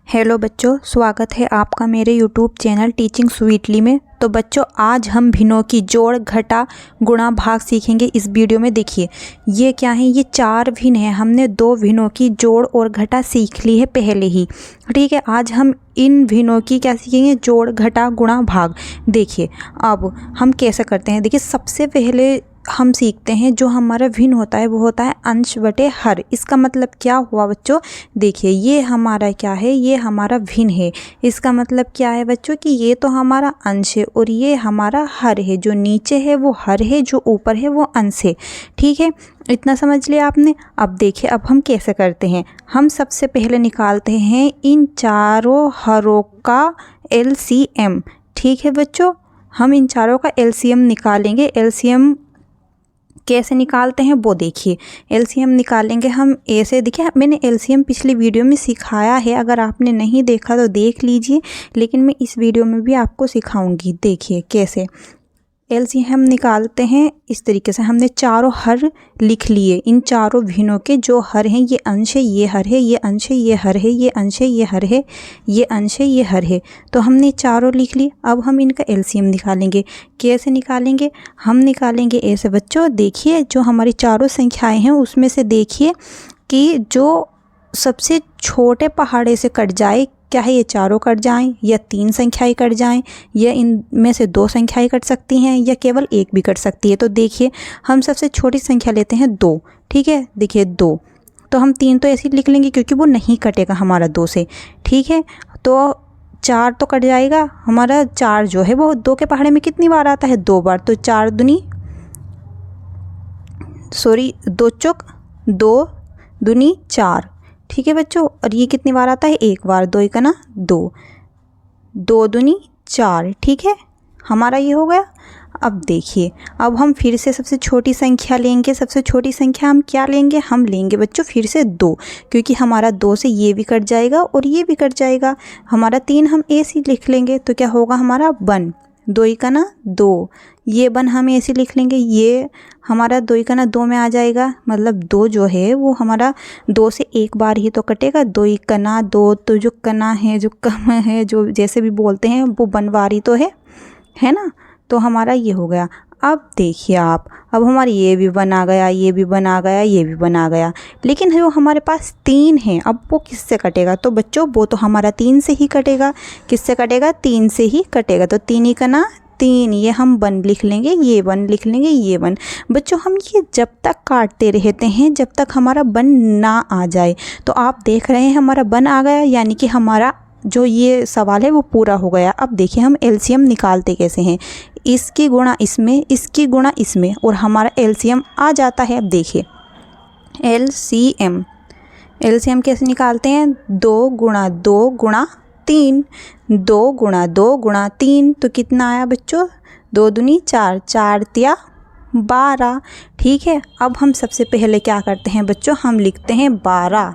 Hello बच्चों, स्वागत है आपका मेरे यूट्यूब चैनल टीचिंग स्वीटली में। तो बच्चों, आज हम भिन्नों की जोड़, घटा, गुणा, भाग सीखेंगे इस वीडियो में। देखिए ये क्या है, ये 4 भिन्न है। हमने 2 भिन्नों की जोड़ और घटा सीख ली है पहले ही, ठीक है। आज हम इन भिन्नों की क्या सीखेंगे, जोड़, घटा, गुणा, भाग। देखिए अब हम कैसे करते हैं। देखिए सबसे पहले हम सीखते हैं जो हमारा भिन्न होता है वो होता है अंश बटे हर। इसका मतलब क्या हुआ बच्चों, देखिए ये हमारा क्या है, ये हमारा भिन्न है। इसका मतलब क्या है बच्चों कि ये तो हमारा अंश है और ये हमारा हर है। जो नीचे है वो हर है, जो ऊपर है वो अंश है, ठीक है। इतना समझ लिया आपने। अब देखिए अब हम कैसे करते हैं। हम सबसे पहले निकालते हैं इन चारों हरों का LCM, ठीक है बच्चों। हम इन चारों का LCM निकालेंगे। LCM कैसे निकालते हैं वो देखिए। LCM निकालेंगे हम ऐसे। देखिए मैंने LCM पिछली वीडियो में सिखाया है, अगर आपने नहीं देखा तो देख लीजिए, लेकिन मैं इस वीडियो में भी आपको सिखाऊंगी। देखिए कैसे LCM निकालते हैं। इस तरीके से हमने चारों हर लिख लिए। इन चारों भिन्नों के जो हर हैं, ये अंश है, ये हर है, ये अंश है, ये हर है, ये अंश है, ये हर है, ये अंश है, ये हर है। तो हमने चारों लिख लिए। अब हम इनका LCM निकालेंगे। कैसे निकालेंगे, हम निकालेंगे ऐसे बच्चों। देखिए जो हमारी चारों संख्याएं हैं उसमें से देखिए कि जो सबसे छोटे पहाड़े से कट जाए, क्या है, ये चारों कट जाएं या 3 संख्याएं कट जाएं या इनमें से 2 संख्याएं कट सकती हैं या केवल 1 भी कट सकती है। तो देखिए हम सबसे छोटी संख्या लेते हैं 2, ठीक है। देखिए 2, तो हम 3 तो ऐसे ही लिख लेंगे क्योंकि वो नहीं कटेगा हमारा 2 से, ठीक है। तो 4 तो कट जाएगा हमारा। 4 जो है वो 2 के पहाड़े में कितनी बार आता है, 2 बार। तो 2 चौक 2 दूनी 4, ठीक है बच्चों। और ये कितनी बार आता है, 1 बार। 2 1 ना 2, 2 दूनी 4, ठीक है। हमारा ये हो गया। अब देखिए अब हम फिर से सबसे छोटी संख्या लेंगे। सबसे छोटी संख्या हम क्या लेंगे, हम लेंगे बच्चों फिर से 2, क्योंकि हमारा 2 से ये भी कट जाएगा और ये भी कट जाएगा। हमारा 3 हम ऐसे ही लिख लेंगे। तो क्या होगा हमारा 1, 2 1 ना 2, ये 1 हम ऐसे लिख लेंगे। ये हमारा 2 1 ना 2 में आ जाएगा। मतलब 2 जो है वो हमारा 2 से 1 बार ही तो कटेगा। 2 1 कना 2, तो जो कना है, जो कम है, जो जैसे भी बोलते हैं, वो बनवारी तो है ना। तो हमारा ये हो गया। अब देखिए आप, अब हमारा ये भी बना गया, ये भी बना गया, ये भी बना गया। लेकिन जो हमारे पास 3 है, अब वो किससे कटेगा। तो बच्चों वो तो हमारा 3 से ही कटेगा। किससे कटेगा, 3 से ही कटेगा। तो 3 1 ना 3, ये हम 1 लिख लेंगे, ये 1 लिख लेंगे, ये 1। बच्चों हम ये जब तक काटते रहते हैं जब तक हमारा 1 ना आ जाए। तो आप देख रहे हैं हमारा 1 आ गया, यानी कि हमारा जो ये सवाल है वो पूरा हो गया। अब देखिए हम LCM निकालते कैसे हैं। इसकी गुणा इसमें, इसकी गुणा इसमें, और हमारा LCM आ जाता है। अब देखिए LCM कैसे निकालते हैं, 2 गुणा 2 गुणा 3, 2 गुणा 2 गुणा 3, तो कितना आया बच्चों, 2 दूनी 4, 4 तिया 12, ठीक है। अब हम सबसे पहले क्या करते हैं बच्चों, हम लिखते हैं 12।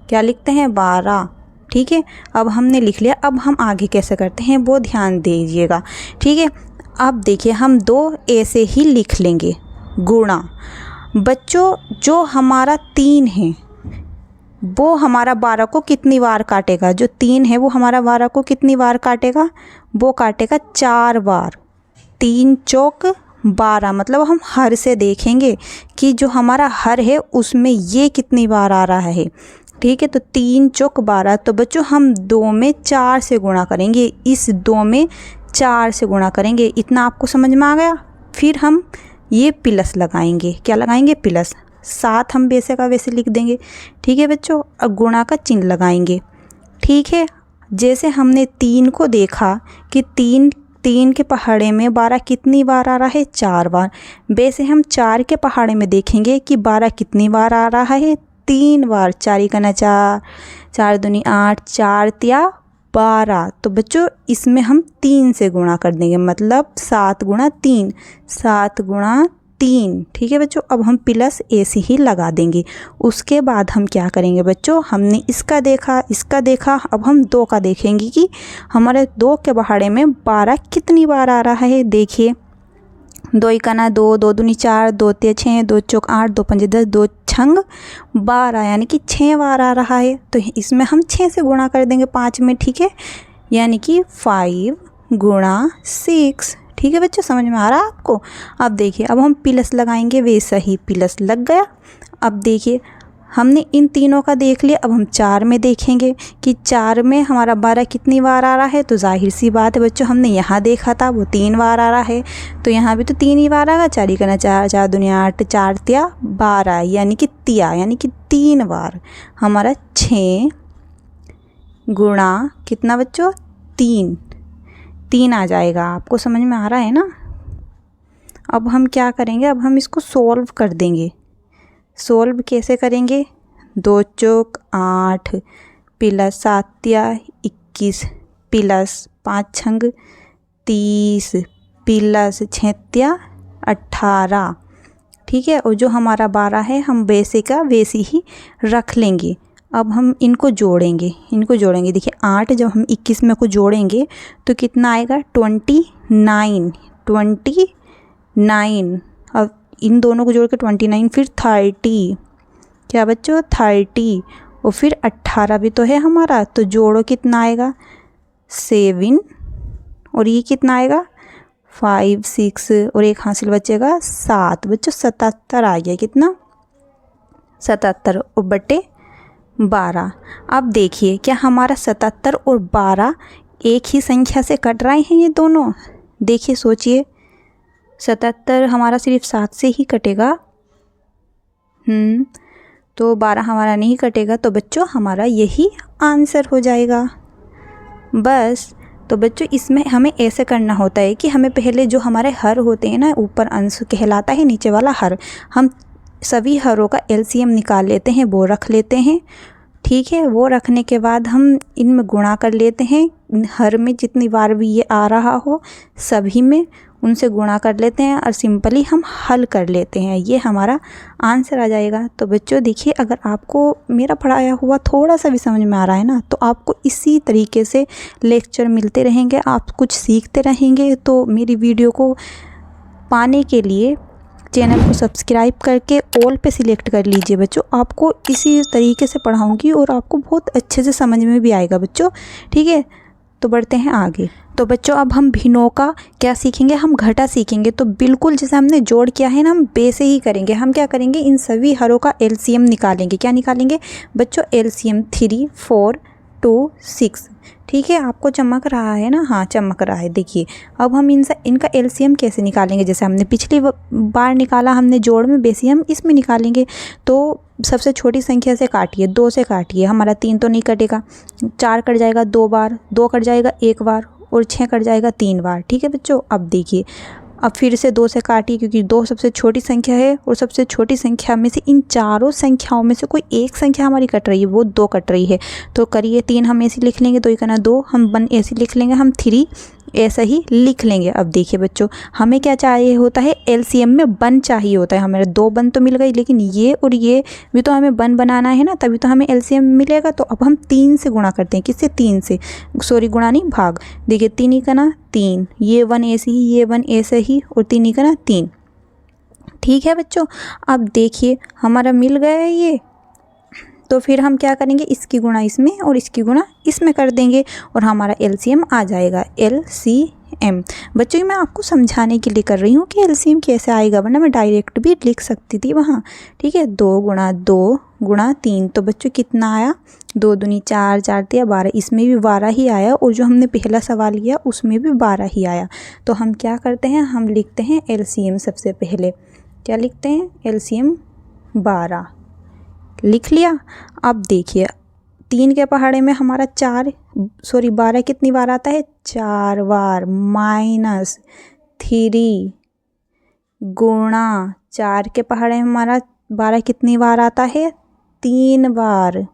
क्या लिखते हैं, 12, ठीक है। अब हमने लिख लिया। अब हम आगे कैसे करते हैं वो ध्यान दीजिएगा, ठीक है। अब देखिए हम 2 ऐसे ही लिख लेंगे, गुणा। बच्चों जो हमारा 3 है वो हमारा 12 को कितनी बार काटेगा, जो 3 है वो हमारा 12 को कितनी बार काटेगा, वो काटेगा 4 बार। 3 चौक 12, मतलब हम हर से देखेंगे कि जो हमारा हर है उसमें ये कितनी बार आ रहा है, ठीक है। तो 3 चौक 12। तो बच्चों हम 2 में 4 से गुणा करेंगे, इस 2 में 4 से गुणा करेंगे। इतना आपको समझ में आ गया। फिर हम ये प्लस लगाएंगे। क्या लगाएंगे, प्लस। 7 हम वैसे का वैसे लिख देंगे, ठीक है बच्चों। अब गुणा का चिन्ह लगाएंगे, ठीक है। जैसे हमने 3 को देखा कि 3 के पहाड़े में 12 कितनी बार आ रहा है, 4 बार। वैसे हम 4 के पहाड़े में देखेंगे कि 12 कितनी बार आ रहा है, 3 बार। 4 1 ना 4, 4 दूनी 8, 4 तिया 12। तो बच्चों इसमें हम 3 से गुणा कर देंगे, मतलब 7 गुणा 3, 7 गुणा 3, ठीक है बच्चों। अब हम प्लस ऐसे ही लगा देंगे। उसके बाद हम क्या करेंगे बच्चों, हमने इसका देखा, इसका देखा, अब हम 2 का देखेंगे कि हमारे 2 के पहाड़े में 12 कितनी बार आ रहा है। देखिए दो इकाना 2, 2 दूनी 4, 2 तिया 6, 2 चौक 8, 2 पंजे 10, 2 छंग 12, यानी कि 6 बार आ रहा है। तो इसमें हम 6 से गुणा कर देंगे 5 में, ठीक है, यानी कि 5 गुणा 6। ठीक है बच्चों, समझ में आ रहा है आपको। अब देखिए, अब हम प्लस लगाएंगे, वैसा ही प्लस लग गया। अब देखिए, हमने इन तीनों का देख लिया, अब हम 4 में देखेंगे कि 4 में हमारा 12 कितनी बार आ रहा है। तो जाहिर सी बात है बच्चों, हमने यहाँ देखा था वो 3 बार आ रहा है, तो यहाँ भी तो 3 ही बार आएगा। 4 करना 4, 4 दुनिया 8, 4 तिया 12, यानी कि तिया, यानी कि 3 बार हमारा 6 गुणा कितना बच्चों 3 आ जाएगा। आपको समझ में आ रहा है ना। अब हम क्या करेंगे, अब हम इसको सोल्व कर देंगे। सोल्व कैसे करेंगे, 2 चौक 8 प्लस 7 तिया 21 प्लस 5 छंग 30 प्लस 6 तिया 18, ठीक है। और जो हमारा 12 है हम वैसे का वैसे ही रख लेंगे। अब हम इनको जोड़ेंगे, देखिए 8 जब हम 21 में को जोड़ेंगे तो कितना आएगा 29। अब इन दोनों को जोड़ के 29, फिर 30, क्या बच्चों 30, और फिर 18 भी तो है हमारा, तो जोड़ो कितना आएगा 7, और ये कितना आएगा 5 6, और एक हासिल बचेगा 7 बच्चों 77 आ गया। कितना 77 और बटे 12। अब देखिए, क्या हमारा 77 और 12 एक ही संख्या से कट रहे हैं ये दोनों। देखिए सोचिए, 77 हमारा सिर्फ 7 से ही कटेगा, तो 12 हमारा नहीं कटेगा, तो बच्चों हमारा यही आंसर हो जाएगा बस। तो बच्चों इसमें हमें ऐसे करना होता है कि हमें पहले जो हमारे हर होते हैं ना, ऊपर अंश कहलाता है, नीचे वाला हर, हम सभी हरों का एलसीएम निकाल लेते हैं, वो रख लेते हैं, ठीक है। वो रखने के बाद हम इनमें गुणा कर लेते हैं, हर में जितनी बार भी ये आ रहा हो सभी में उनसे गुणा कर लेते हैं, और सिंपली हम हल कर लेते हैं, ये हमारा आंसर आ जाएगा। तो बच्चों देखिए, अगर आपको मेरा पढ़ाया हुआ थोड़ा सा भी समझ में आ रहा है ना, तो आपको इसी तरीके से लेक्चर मिलते रहेंगे, आप कुछ सीखते रहेंगे। तो मेरी वीडियो को पाने के लिए चैनल को सब्सक्राइब करके ऑल पे सिलेक्ट कर लीजिए बच्चों। आपको इसी तरीके से पढ़ाऊँगी और आपको बहुत अच्छे से समझ में भी आएगा बच्चों, ठीक है। तो बढ़ते हैं आगे। तो बच्चों अब हम भिन्नों का क्या सीखेंगे, हम घटा सीखेंगे। तो बिल्कुल जैसे हमने जोड़ किया है ना, हम वैसे ही करेंगे। हम क्या करेंगे, इन सभी हरों का एलसीएम निकालेंगे। क्या निकालेंगे बच्चों, एलसीएम 3 4 2 6, ठीक है। आपको चमक रहा है ना, हाँ चमक रहा है। देखिए अब हम इनका एलसीएम कैसे निकालेंगे, जैसे हमने पिछली बार निकाला हमने जोड़ में, वैसे हम इसमें निकालेंगे। तो सबसे छोटी संख्या से काटिए, 2 से काटिए, हमारा 3 तो नहीं कटेगा, 4 कट जाएगा 2 बार, 2 कट जाएगा 1 बार, और 6 कट जाएगा 3 बार, ठीक है बच्चों। अब देखिए, अब फिर से 2 से काटिए, क्योंकि 2 सबसे छोटी संख्या है, और सबसे छोटी संख्या में से इन चारों संख्याओं में से कोई एक संख्या हमारी कट रही है, वो 2 कट रही है। तो करिए 3 हम ऐसे लिख लेंगे, 2 करना 2, हम 1 ऐसे लिख लेंगे, हम 3 ऐसा ही लिख लेंगे। अब देखिए बच्चों, हमें क्या चाहिए होता है, एलसीएम में 1 चाहिए होता है। हमारे 2 1 तो मिल गई, लेकिन ये और ये भी तो हमें 1 बनाना है ना, तभी तो हमें एलसीएम मिलेगा। तो अब हम 3 से गुणा करते हैं, किससे 3 से, सॉरी गुणा नहीं भाग। देखिए 3 ही करना 3, ये 1 ऐसे ही, ये 1 ऐसे ही, और 3 ही करना 3, ठीक है बच्चों। अब देखिए हमारा मिल गया है ये, तो फिर हम क्या करेंगे, इसकी गुणा इसमें और इसकी गुणा इसमें कर देंगे, और हमारा एलसीएम आ जाएगा एलसीएम। बच्चों मैं आपको समझाने के लिए कर रही हूँ कि एलसीएम कैसे आएगा, वरना मैं डायरेक्ट भी लिख सकती थी वहाँ, ठीक है। 2 गुणा 2 गुणा 3, तो बच्चों कितना आया, 2 दूनी 4, 4 तिया 12, इसमें भी 12 ही आया, और जो हमने पहला सवाल लिया उसमें भी 12 ही आया। तो हम क्या करते हैं, हम लिखते हैं एलसीएम। सबसे पहले क्या लिखते हैं, एलसीएम 12 लिख लिया। अब देखिए 3 के पहाड़े में हमारा 12 कितनी बार आता है, 4 बार, माइनस 3 गुणा 4 के पहाड़े में हमारा 12 कितनी बार आता है, 3 बार,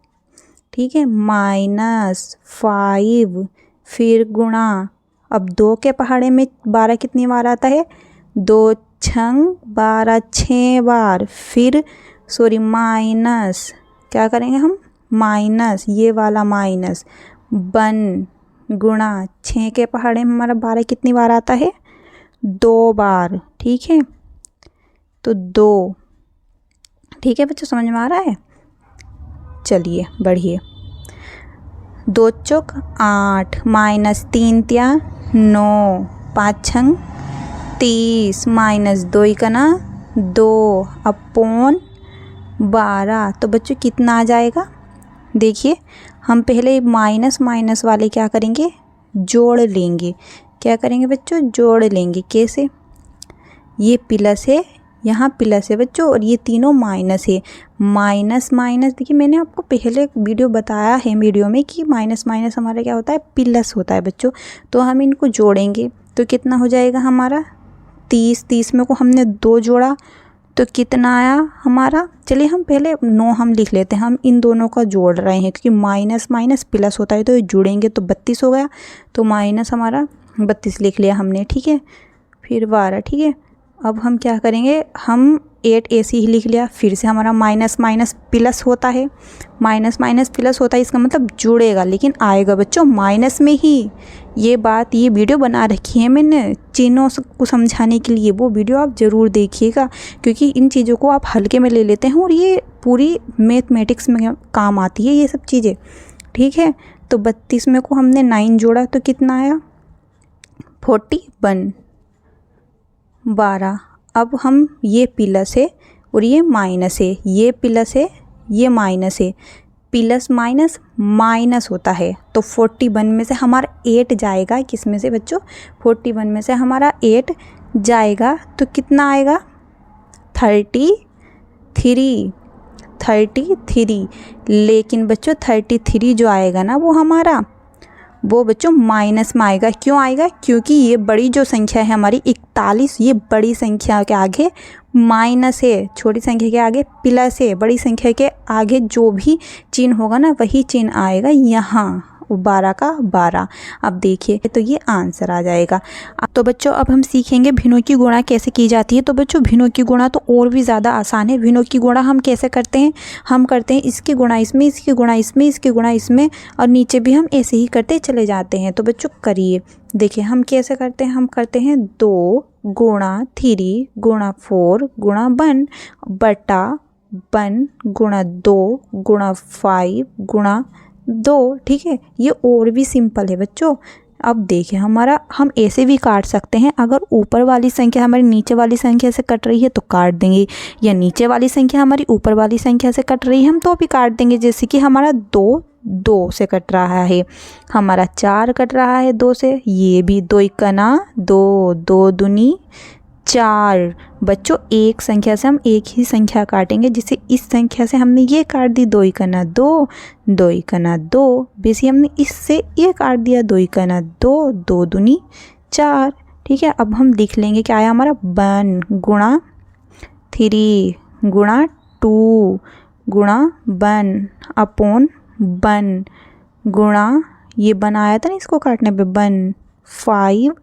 ठीक है, माइनस 5, फिर गुणा, अब 2 के पहाड़े में 12 कितनी बार आता है, 2 छंग 12 6 बार, फिर सॉरी माइनस, क्या करेंगे हम, माइनस ये वाला माइनस 1 गुणा 6 के पहाड़े में हमारा 12 कितनी बार आता है, 2 बार, ठीक है, तो 2, ठीक है बच्चों, समझ में आ रहा है। चलिए बढ़िए। 2 चौक 8 माइनस 3 तिया 9, 5 छंग 30 माइनस 2 इकना 2 अपॉन 12। तो बच्चों कितना आ जाएगा, देखिए हम पहले माइनस माइनस वाले क्या करेंगे, जोड़ लेंगे। क्या करेंगे बच्चों, जोड़ लेंगे। कैसे, ये प्लस है, यहाँ प्लस है बच्चों, और ये तीनों माइनस है। माइनस माइनस, देखिए मैंने आपको पहले वीडियो बताया है वीडियो में कि माइनस माइनस हमारा क्या होता है, प्लस होता है बच्चों। तो हम इनको जोड़ेंगे तो कितना हो जाएगा हमारा 30। 30 में को हमने 2 जोड़ा तो कितना आया हमारा, चलिए हम पहले 9 हम लिख लेते हैं। हम इन दोनों का जोड़ रहे हैं क्योंकि माइनस माइनस प्लस होता है, तो ये जुड़ेंगे तो 32 हो गया। तो माइनस हमारा 32 लिख लिया हमने, ठीक है। फिर 12, ठीक है। अब हम क्या करेंगे, हम 8 ऐसे ही लिख लिया। फिर से हमारा माइनस माइनस प्लस होता है, माइनस माइनस प्लस होता है, इसका मतलब जुड़ेगा लेकिन आएगा बच्चों माइनस में ही। ये बात, ये वीडियो बना रखी है मैंने चिन्हों को समझाने के लिए, वो वीडियो आप ज़रूर देखिएगा क्योंकि इन चीज़ों को आप हल्के में ले लेते हैं और ये पूरी मैथमेटिक्स में काम आती है ये सब चीज़ें, ठीक है। तो 32 में को हमने 9 जोड़ा तो कितना आया 41, 12। अब हम ये प्लस है और ये माइनस है, ये प्लस है ये माइनस है, प्लस माइनस माइनस होता है। तो 41 में से हमारा 8 जाएगा, किस में से बच्चों, 41 में से हमारा 8 जाएगा तो कितना आएगा 33। लेकिन बच्चों 33 जो आएगा ना वो बच्चों माइनस में आएगा। क्यों आएगा, क्योंकि ये बड़ी जो संख्या है हमारी 41, ये बड़ी संख्या के आगे माइनस है, छोटी संख्या के आगे प्लस है, बड़ी संख्या के आगे जो भी चिन्ह होगा ना वही चिन्ह आएगा यहाँ 12 का 12। अब देखिए तो ये आंसर आ जाएगा। तो बच्चों अब हम सीखेंगे भिन्नों की गुणा कैसे की जाती है। तो बच्चों भिन्नों की गुणा तो और भी ज़्यादा आसान है। भिन्नों की गुणा हम कैसे करते हैं, हम करते हैं इसकी गुणा इसमें, इसकी गुणा इसमें, इसकी गुणा इसमें, और नीचे भी हम ऐसे ही करते चले जाते हैं। तो बच्चों करिए, देखिए हम कैसे करते हैं, हम करते हैं 2 गुणा 3 गुणा 4 गुणा 1 बटा 1 गुणा 2 गुणा 5 गुणा 2, ठीक है। ये और भी सिंपल है बच्चों। अब देखिए हमारा, हम ऐसे भी काट सकते हैं, अगर ऊपर वाली संख्या हमारी नीचे वाली संख्या से कट रही है तो काट देंगे, या नीचे वाली संख्या हमारी ऊपर वाली संख्या से कट रही है हम तो भी काट देंगे। जैसे कि हमारा 2 से कट रहा है, हमारा 4 कट रहा है 2 से, ये भी 2 इकना 2, 2 दूनी 4। बच्चों एक संख्या से हम एक ही संख्या काटेंगे, जिसे इस संख्या से हमने ये काट दी 2 इकना 2, 2 इकना 2, बेसी हमने इससे ये काट दिया 2 इकना 2, 2 दूनी 4, ठीक है। अब हम लिख लेंगे क्या आया हमारा 1 गुणा 3 गुणा 2 गुणा 1 अपॉन 1 गुणा, ये बनाया था ना इसको काटने पे 1 5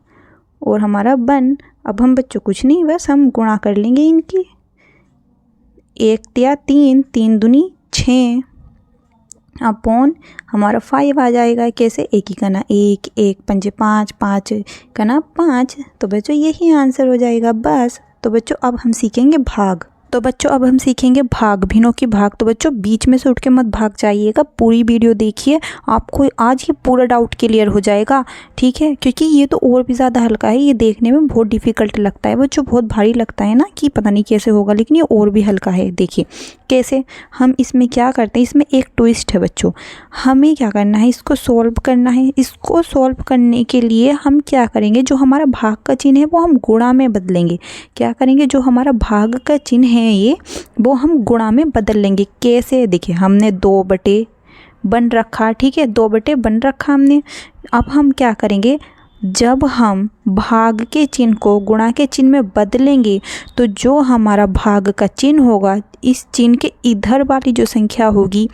और हमारा 1। अब हम बच्चों कुछ नहीं, बस हम गुणा कर लेंगे इनकी, 1 तिया 3, 3 दूनी 6 अपॉन हमारा 5 आ जाएगा। कैसे, 1 ही कना 1, 1 पंजे 5, 5 कना 5। तो बच्चों यही आंसर हो जाएगा बस। तो बच्चों अब हम सीखेंगे भाग। तो बच्चों अब हम सीखेंगे भाग, भिन्नों की भाग। तो बच्चों बीच में से उठ के मत भाग जाइएगा, पूरी वीडियो देखिए, आपको आज ये पूरा डाउट क्लियर हो जाएगा, ठीक है। क्योंकि ये तो और भी ज़्यादा हल्का है, ये देखने में बहुत डिफ़िकल्ट लगता है बच्चों, बहुत भारी लगता है ना कि पता नहीं कैसे होगा, लेकिन ये और भी हल्का है। देखिए कैसे, हम इसमें क्या करते हैं, इसमें एक ट्विस्ट है बच्चों। हमें क्या करना है, इसको सॉल्व करना है। इसको सॉल्व करने के लिए हम क्या करेंगे, जो हमारा भाग का चिन्ह है वो हम गुणा में बदलेंगे। क्या करेंगे, जो हमारा भाग का चिन्ह है ये वो हम गुणा में बदल लेंगे। कैसे, देखिए हमने 2 बटे बन रखा, ठीक है, 2 बटे बन रखा हमने। अब हम क्या करेंगे, जब हम भाग के चिन्ह को गुणा के चिन्ह में बदलेंगे तो जो हमारा भाग का चिन्ह होगा, इस चिन्ह के इधर वाली जो संख्या होगी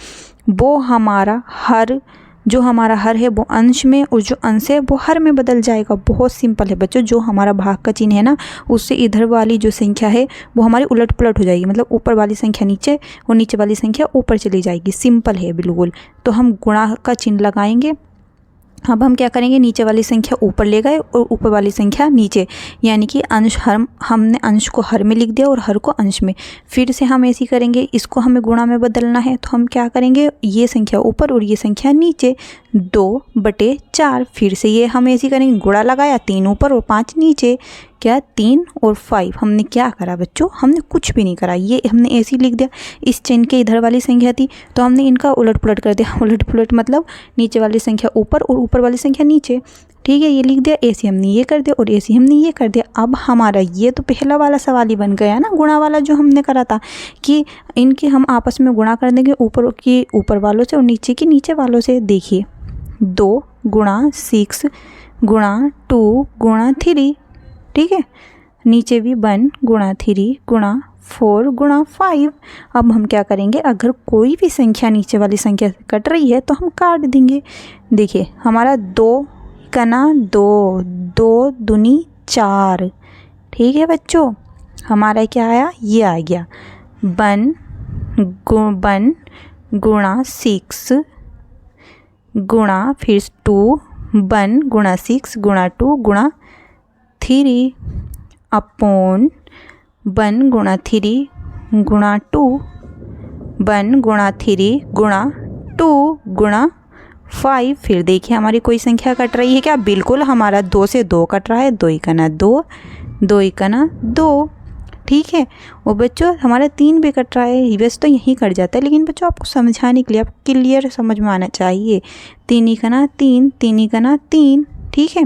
वो हमारा हर, जो हमारा हर है वो अंश में, और जो अंश है वो हर में बदल जाएगा। बहुत सिंपल है बच्चों, जो हमारा भाग का चिन्ह है ना उससे इधर वाली जो संख्या है वो हमारी उलट पुलट हो जाएगी, मतलब ऊपर वाली संख्या नीचे और नीचे वाली संख्या ऊपर चली जाएगी। सिंपल है बिल्कुल। तो हम गुणा का चिन्ह लगाएंगे, अब हम क्या करेंगे, नीचे वाली संख्या ऊपर ले गए और ऊपर वाली संख्या नीचे, यानी कि अंश हर, हमने अंश को हर में लिख दिया और हर को अंश में। फिर से हम ऐसे ही करेंगे, इसको हमें गुणा में बदलना है तो हम क्या करेंगे, ये संख्या ऊपर और ये संख्या नीचे, 2/4। फिर से ये हम ऐसे ही करेंगे, गुणा लगाया, 3 ऊपर और 5 नीचे, क्या 3 और 5। हमने क्या करा बच्चों, हमने कुछ भी नहीं करा, ये हमने ऐसे ही लिख दिया। इस चिन्ह के इधर वाली संख्या थी तो हमने इनका उलट पुलट कर दिया। उलट पुलट मतलब नीचे वाली संख्या ऊपर और ऊपर वाली संख्या नीचे, ठीक है, ये लिख दिया। ऐसे हमने ये कर दिया और ऐसे हमने ये कर दिया। अब हमारा ये तो पहला वाला सवाल ही बन गया ना, गुणा वाला जो हमने करा था कि इनके हम आपस में गुणा कर देंगे, ऊपर की ऊपर वालों से और नीचे की नीचे वालों से। देखिए 2 × 6 × 2 × 3, ठीक है, नीचे भी 1 × 3 × 4 × 5। अब हम क्या करेंगे, अगर कोई भी संख्या नीचे वाली संख्या से कट रही है तो हम काट देंगे। देखिए हमारा 2 कना 2, 2 दूनी 4, ठीक है बच्चों। हमारा क्या आया, ये आ गया 1 × 6 गुणा फिर 2, 1 × 6 × 2 × 3 अपॉन 1 × 3 × 2, 1 × 3 × 2 × 5। फिर देखिए हमारी कोई संख्या कट रही है क्या, बिल्कुल हमारा 2 से 2 कट रहा है, 2 × 2, 2 × 2, ठीक है। और बच्चों हमारा 3 भी कट रहा है, वैसे तो यहीं कट जाता है, लेकिन बच्चों आपको समझाने के लिए, आप क्लियर समझ में आना चाहिए। 3 × 3, 3 × 3, ठीक है।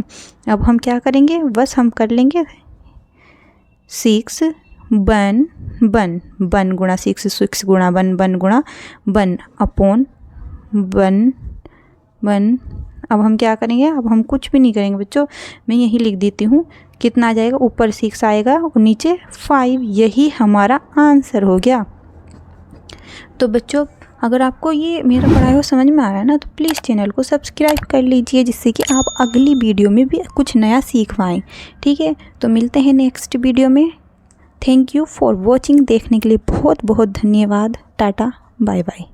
अब हम क्या करेंगे, बस हम कर लेंगे 6 1 1 1 × 6 6 × 1 1 × 1 अपॉन 1 1। अब हम क्या करेंगे, अब हम कुछ भी नहीं करेंगे बच्चों, मैं यही लिख देती हूँ। कितना आ जाएगा, ऊपर 6 आएगा और नीचे 5, यही हमारा आंसर हो गया। तो बच्चों अगर आपको ये मेरा पढ़ाया हुआ समझ में आ रहा है ना, तो प्लीज़ चैनल को सब्सक्राइब कर लीजिए, जिससे कि आप अगली वीडियो में भी कुछ नया सीख पाएँ, ठीक है। तो मिलते हैं नेक्स्ट वीडियो में। थैंक यू फॉर वॉचिंग, देखने के लिए बहुत बहुत धन्यवाद। Tata bye bye.